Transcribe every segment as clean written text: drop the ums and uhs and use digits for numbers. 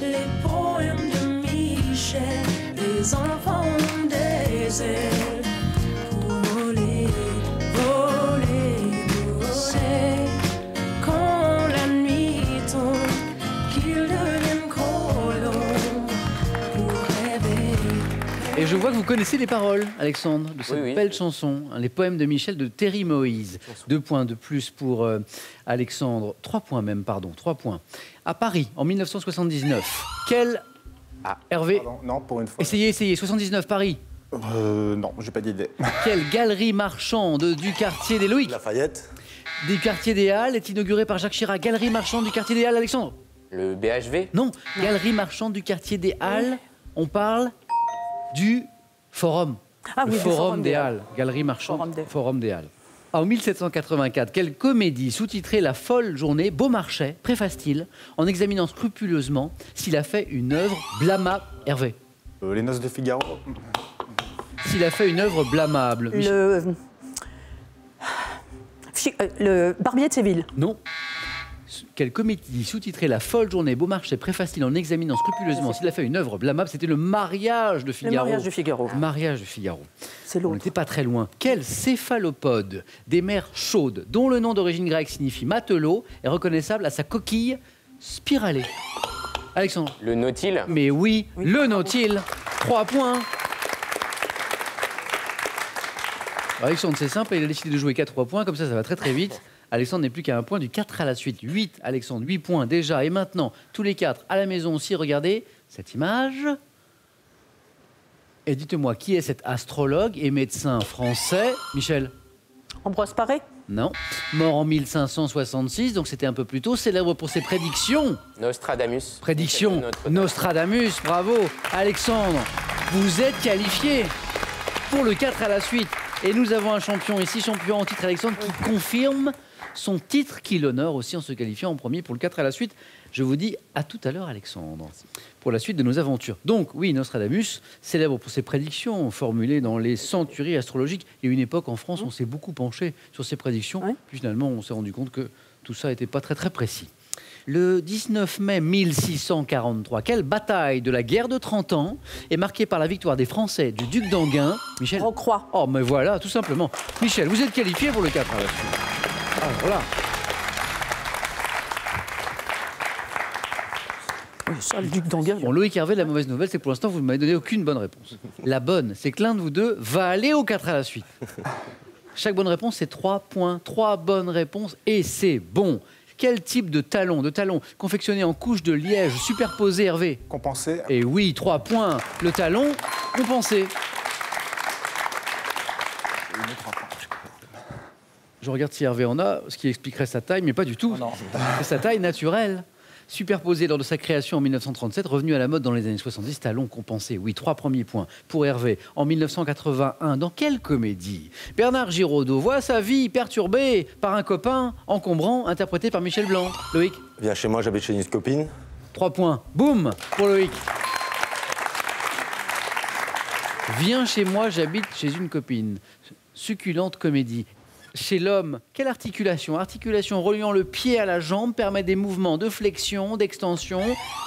les poèmes de Michel. Les enfants ont des ailes pour voler, voler, voler. Quand la nuit tombe, qu'ils deviennent colons pour rêver. Et je vois que vous connaissez les paroles, Alexandre, de cette Oui, oui. belle chanson, hein, les poèmes de Michel de Terry Moïse. 2 points de plus pour Alexandre. 3 points même, pardon, 3 points. À Paris, en 1979, quel... Hervé, Pardon, non, pour une fois. essayez, 79, Paris. Non, j'ai pas d'idée. Quelle galerie marchande du quartier des Loïc, Lafayette. du quartier des Halles, est inaugurée par Jacques Chirac? Galerie marchande du quartier des Halles, Alexandre? Le BHV. Non, galerie marchande du quartier des Halles, on parle du Forum. Ah Le oui, du Forum des Halles, galerie marchande, Forum des Halles. En 1784, quelle comédie sous-titrée La folle journée Beaumarchais préface-t-il en examinant scrupuleusement s'il a fait une œuvre blâmable? Hervé. Les Noces de Figaro. S'il a fait une œuvre blâmable. Le Barbier de Séville. Non. Quelle comédie sous-titrée La folle journée Beaumarchais préface-t-il en examinant scrupuleusement s'il a fait une œuvre blâmable? C'était Le mariage de Figaro. Le mariage de Figaro. Mariage de Figaro. C'est On l'autre. n'était pas très loin. Quel céphalopode des mers chaudes, dont le nom d'origine grecque signifie matelot, est reconnaissable à sa coquille spiralée? Alexandre. Le Nautile. Mais oui, le nautile. 3 points. Alexandre, c'est simple, il a décidé de jouer 4 points, comme ça va très très vite. Alexandre n'est plus qu'à 1 point du 4 à la suite. 8, Alexandre, 8 points déjà. Et maintenant, tous les 4 à la maison aussi, regardez cette image. Et dites-moi, qui est cet astrologue et médecin français? Michel? Ambroise Paré. Non. Mort en 1566, donc c'était un peu plus tôt. Célèbre pour ses prédictions. Nostradamus. Prédictions. Notre- Nostradamus, bravo. Alexandre, vous êtes qualifié pour le 4 à la suite. Et nous avons un champion ici, champion en titre Alexandre, qui confirme son titre, qui l'honore aussi en se qualifiant en premier pour le 4 à la suite. Je vous dis à tout à l'heure, Alexandre, pour la suite de nos aventures. Donc, oui, Nostradamus, célèbre pour ses prédictions formulées dans les centuries astrologiques. Il y a eu une époque en France où on s'est beaucoup penché sur ces prédictions. Oui. Puis finalement, on s'est rendu compte que tout ça n'était pas très très précis. Le 19 mai 1643, quelle bataille de la guerre de 30 ans est marquée par la victoire des Français du duc d'Enghien? Michel? Rocroi. Oh, mais voilà, tout simplement. Michel, vous êtes qualifié pour le 4 à la suite. Ah, voilà. Ça, le duc d'Enghien. Bon, Loïc Hervé, la mauvaise nouvelle, c'est que pour l'instant, vous ne m'avez donné aucune bonne réponse. La bonne, c'est que l'un de vous deux va aller au 4 à la suite. Chaque bonne réponse, c'est 3 points. 3 bonnes réponses et c'est bon. Quel type de talon confectionné en couche de liège superposée, Hervé? Compensé. Et oui, 3 points. Le talon compensé. Je regarde si Hervé en a, ce qui expliquerait sa taille, mais pas du tout. Non. C'est sa taille naturelle. Superposé lors de sa création en 1937, revenu à la mode dans les années 70, talon compensé. Oui, 3 premiers points pour Hervé. En 1981, dans quelle comédie Bernard Giraudot voit sa vie perturbée par un copain encombrant, interprété par Michel Blanc? Loïc? Viens chez moi, j'habite chez une copine. 3 points. Boum pour Loïc. Viens chez moi, j'habite chez une copine. Succulente comédie. Chez l'homme, quelle articulation? Articulation reliant le pied à la jambe permet des mouvements de flexion, d'extension.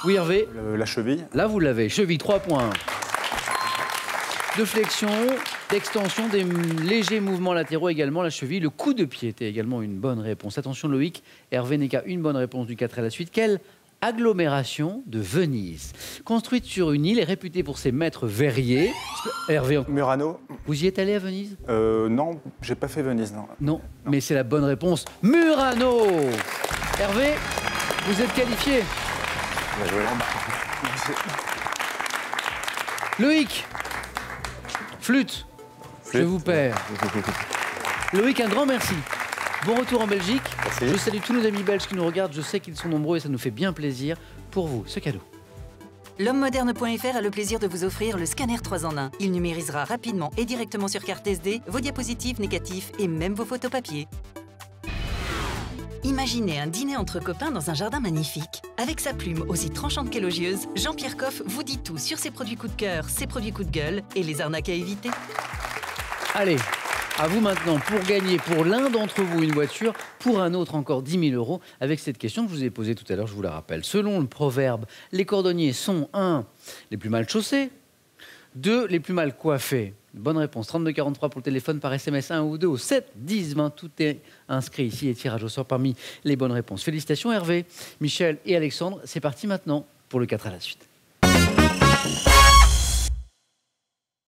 Oui, Hervé? La cheville. Là, vous l'avez. Cheville, 3 points. De flexion, d'extension, des légers mouvements latéraux également. La cheville, le coup de pied était également une bonne réponse. Attention, Loïc. Hervé n'est qu'à une bonne réponse du 4 à la suite. Quelle agglomération de Venise, construite sur une île et réputée pour ses maîtres verriers? Hervé, Murano. vous y êtes allé à Venise? Non, j'ai pas fait Venise, non. Non, mais c'est la bonne réponse. Murano. Hervé, vous êtes qualifié. Bien joué. Loïc, flûte, je vous perds. Loïc, un grand merci. Bon retour en Belgique. Merci. Je salue tous nos amis belges qui nous regardent. Je sais qu'ils sont nombreux et ça nous fait bien plaisir. Pour vous, ce cadeau. L'hommemoderne.fr a le plaisir de vous offrir le scanner 3 en 1. Il numérisera rapidement et directement sur carte SD vos diapositives, négatifs et même vos photos papier. Imaginez un dîner entre copains dans un jardin magnifique. Avec sa plume aussi tranchante qu'élogieuse, Jean-Pierre Coff vous dit tout sur ses produits coup de cœur, ses produits coup de gueule et les arnaques à éviter. Allez, À vous maintenant pour gagner pour l'un d'entre vous une voiture, pour un autre encore 10 000 euros avec cette question que je vous ai posée tout à l'heure, je vous la rappelle. Selon le proverbe, les cordonniers sont 1. Les plus mal chaussés, 2. Les plus mal coiffés. Bonne réponse, 3243 pour le téléphone, par SMS 1 ou 2 au 7 10 20. Tout est inscrit ici et tirage au sort parmi les bonnes réponses. Félicitations Hervé, Michel et Alexandre. C'est parti maintenant pour le 4 à la suite.